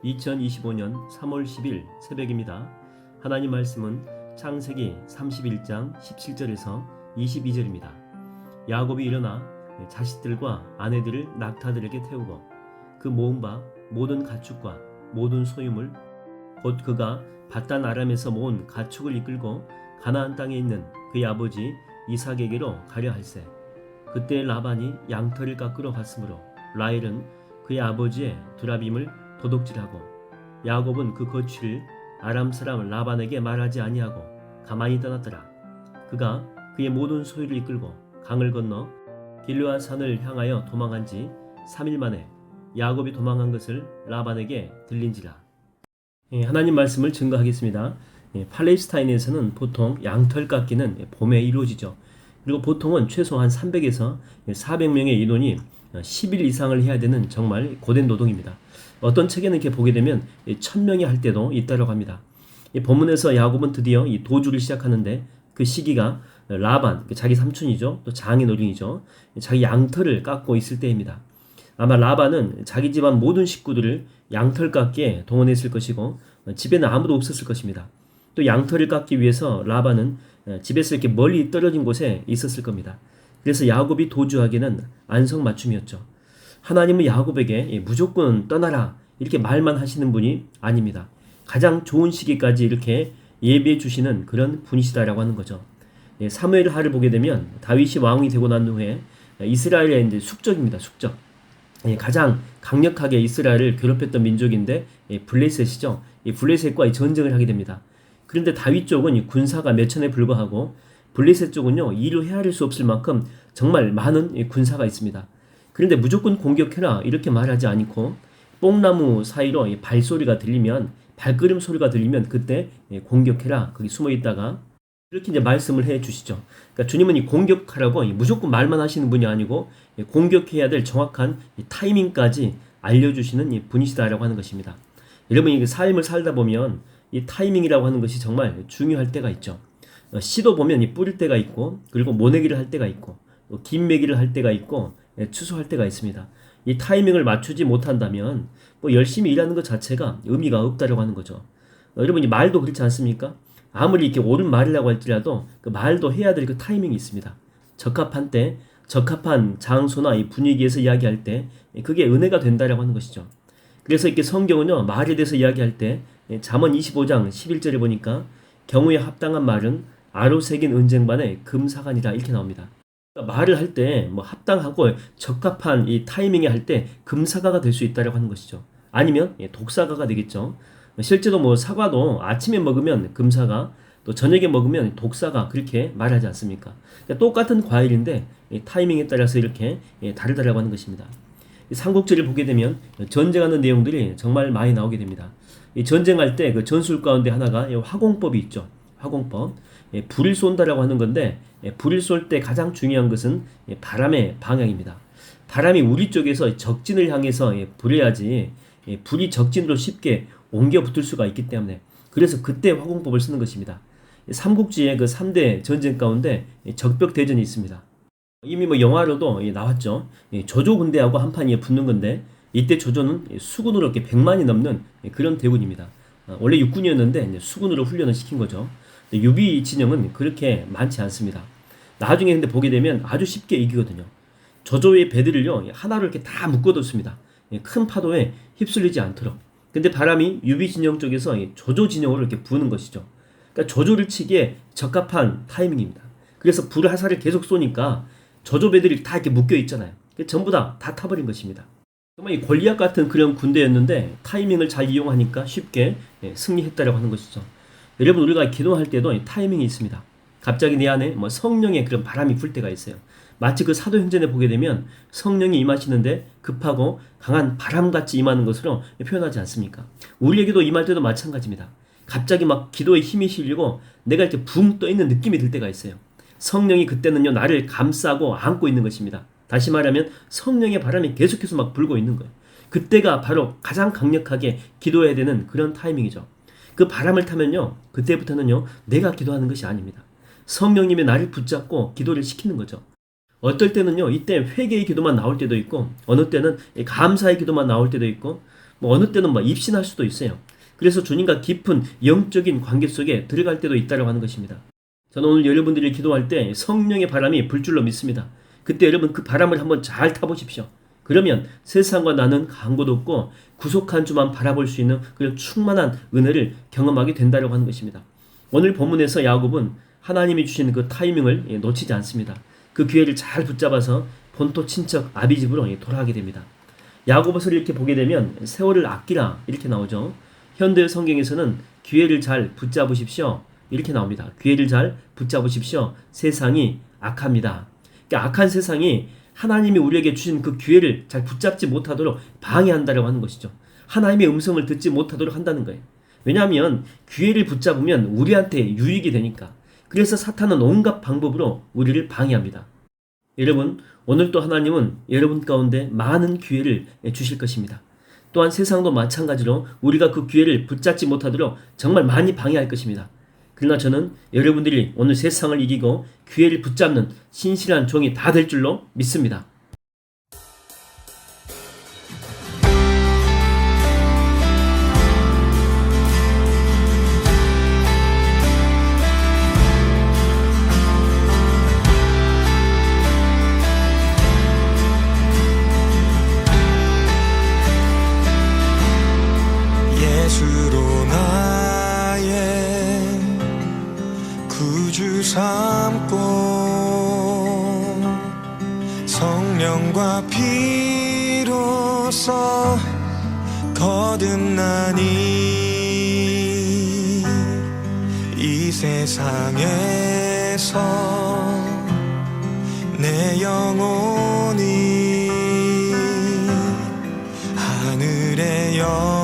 2025년 3월 10일 새벽입니다. 하나님 말씀은 창세기 31장 17절에서 22절입니다. 야곱이 일어나 자식들과 아내들을 낙타들에게 태우고 그 모은 바 모든 가축과 모든 소유물 곧 그가 밧단 아람에서 모은 가축을 이끌고 가나안 땅에 있는 그의 아버지 이삭에게로 가려 할세. 그때 라반이 양털을 깎으러 갔으므로 라헬은 그의 아버지의 두라빔을 도둑질하고 야곱은 그 거취를 아람 사람 라반에게 말하지 아니하고 가만히 떠났더라. 그가 그의 모든 소유를 이끌고 강을 건너 길르앗 산을 향하여 도망한 지 3일 만에 야곱이 도망한 것을 라반에게 들린지라. 하나님 말씀을 증거하겠습니다. 팔레스타인에서는 보통 양털 깎기는 봄에 이루어지죠. 그리고 보통은 최소한 300에서 400명의 인원이 10일 이상을 해야 되는 정말 고된 노동입니다. 어떤 책에는 이렇게 보게 되면 1000명이 할 때도 있다고 합니다. 이 본문에서 야곱은 드디어 이 도주를 시작하는데 그 시기가 라반, 자기 삼촌이죠. 또 장인어른이죠. 자기 양털을 깎고 있을 때입니다. 아마 라반은 자기 집안 모든 식구들을 양털 깎기에 동원했을 것이고 집에는 아무도 없었을 것입니다. 또 양털을 깎기 위해서 라반은 집에서 이렇게 멀리 떨어진 곳에 있었을 겁니다. 그래서 야곱이 도주하기는 안성맞춤이었죠. 하나님은 야곱에게 무조건 떠나라 이렇게 말만 하시는 분이 아닙니다. 가장 좋은 시기까지 이렇게 예비해 주시는 그런 분이시다라고 하는 거죠. 사무엘 하를 보게 되면 다윗이 왕이 되고 난 후에 이스라엘의 이제 숙적입니다. 숙적. 가장 강력하게 이스라엘을 괴롭혔던 민족인데 블레셋이죠. 이 블레셋과 전쟁을 하게 됩니다. 그런데 다윗 쪽은 군사가 몇 천에 불과하고 블레셋 쪽은요 이루 헤아릴 수 없을 만큼 정말 많은 군사가 있습니다. 그런데 무조건 공격해라 이렇게 말하지 않고 뽕나무 사이로 발소리가 들리면 발걸음 소리가 들리면 그때 공격해라 거기 숨어 있다가 이렇게 이제 말씀을 해 주시죠. 그러니까 주님은 이 공격하라고 무조건 말만 하시는 분이 아니고 공격해야 될 정확한 타이밍까지 알려주시는 분이시다라고 하는 것입니다. 여러분이 삶을 살다 보면 이 타이밍이라고 하는 것이 정말 중요할 때가 있죠. 씨도 보면 뿌릴 때가 있고 그리고 모내기를 할 때가 있고 김매기를 할 때가 있고 추수할 때가 있습니다. 이 타이밍을 맞추지 못한다면 열심히 일하는 것 자체가 의미가 없다라고 하는 거죠. 여러분이 말도 그렇지 않습니까? 아무리 이렇게 옳은 말이라고 할지라도 그 말도 해야 될 그 타이밍이 있습니다. 적합한 때, 적합한 장소나 이 분위기에서 이야기할 때 그게 은혜가 된다라고 하는 것이죠. 그래서 이렇게 성경은요 말에 대해서 이야기할 때 잠언 25장 11절에 보니까 경우에 합당한 말은 아로 새긴 은쟁반에 금사간이라 이렇게 나옵니다. 말을 할 때 합당하고 적합한 이 타이밍에 할 때 금사가가 될 수 있다라고 하는 것이죠. 아니면 독사가가 되겠죠. 실제로 사과도 아침에 먹으면 금사가 또 저녁에 먹으면 독사가 그렇게 말하지 않습니까? 그러니까 똑같은 과일인데 타이밍에 따라서 이렇게 다르다라고 하는 것입니다. 삼국지를 보게 되면 전쟁하는 내용들이 정말 많이 나오게 됩니다. 이 전쟁할 때 그 전술 가운데 하나가 화공법이 있죠. 화공법. 불을 쏜다라고 하는 건데 불을 쏠 때 가장 중요한 것은 바람의 방향입니다. 바람이 우리 쪽에서 적진을 향해서 불어야지 불이 적진으로 쉽게 옮겨 붙을 수가 있기 때문에 그래서 그때 화공법을 쓰는 것입니다. 삼국지의 그 3대 전쟁 가운데 적벽 대전이 있습니다. 이미 영화로도 나왔죠. 조조 군대하고 한판 붙는 건데 이때 조조는 수군으로 이렇게 100만이 넘는 그런 대군입니다. 원래 육군이었는데 수군으로 훈련을 시킨 거죠. 유비 진영은 그렇게 많지 않습니다. 나중에 근데 보게 되면 아주 쉽게 이기거든요. 조조의 배들을요 하나로 이렇게 다 묶어뒀습니다. 큰 파도에 휩쓸리지 않도록. 근데 바람이 유비 진영 쪽에서 조조 진영으로 이렇게 부는 것이죠. 그러니까 조조를 치기에 적합한 타이밍입니다. 그래서 불 화살을 계속 쏘니까 조조 배들이 다 이렇게 묶여 있잖아요. 전부 다 타버린 것입니다. 정말 이 골리앗 같은 그런 군대였는데 타이밍을 잘 이용하니까 쉽게 승리했다라고 하는 것이죠. 여러분 우리가 기도할 때도 타이밍이 있습니다. 갑자기 내 안에 성령의 그런 바람이 불 때가 있어요. 마치 그 사도행전에 보게 되면 성령이 임하시는데 급하고 강한 바람같이 임하는 것으로 표현하지 않습니까? 우리에게도 임할 때도 마찬가지입니다. 갑자기 기도에 힘이 실리고 내가 이렇게 붕 떠 있는 느낌이 들 때가 있어요. 성령이 그때는요 나를 감싸고 안고 있는 것입니다. 다시 말하면 성령의 바람이 계속해서 불고 있는 거예요. 그때가 바로 가장 강력하게 기도해야 되는 그런 타이밍이죠. 그 바람을 타면요 그때부터는요 내가 기도하는 것이 아닙니다. 성령님이 나를 붙잡고 기도를 시키는 거죠. 어떨 때는요 이때 회개의 기도만 나올 때도 있고 어느 때는 감사의 기도만 나올 때도 있고 뭐 어느 때는 뭐 입신할 수도 있어요. 그래서 주님과 깊은 영적인 관계 속에 들어갈 때도 있다고 하는 것입니다. 저는 오늘 여러분들이 기도할 때 성령의 바람이 불 줄로 믿습니다. 그때 여러분 그 바람을 한번 잘 타보십시오. 그러면 세상과 나는 간 곳 없고 구속한 주만 바라볼 수 있는 그 충만한 은혜를 경험하게 된다고 하는 것입니다. 오늘 본문에서 야곱은 하나님이 주신 그 타이밍을 놓치지 않습니다. 그 기회를 잘 붙잡아서 본토 친척 아비 집으로 돌아가게 됩니다. 야고보서를 이렇게 보게 되면 세월을 아끼라 이렇게 나오죠. 현대 성경에서는 기회를 잘 붙잡으십시오 이렇게 나옵니다. 기회를 잘 붙잡으십시오. 세상이 악합니다. 그러니까 악한 세상이 하나님이 우리에게 주신 그 기회를 잘 붙잡지 못하도록 방해한다고 하는 것이죠. 하나님의 음성을 듣지 못하도록 한다는 거예요. 왜냐하면 기회를 붙잡으면 우리한테 유익이 되니까. 그래서 사탄은 온갖 방법으로 우리를 방해합니다. 여러분, 오늘 또 하나님은 여러분 가운데 많은 기회를 주실 것입니다. 또한 세상도 마찬가지로 우리가 그 기회를 붙잡지 못하도록 정말 많이 방해할 것입니다. 그러나 저는 여러분들이 오늘 세상을 이기고 기회를 붙잡는 신실한 종이 다 될 줄로 믿습니다. 예수로 나의 구주 삼고 성령과 피로써 거듭나니 이 세상에서 내 영혼이 하늘의 영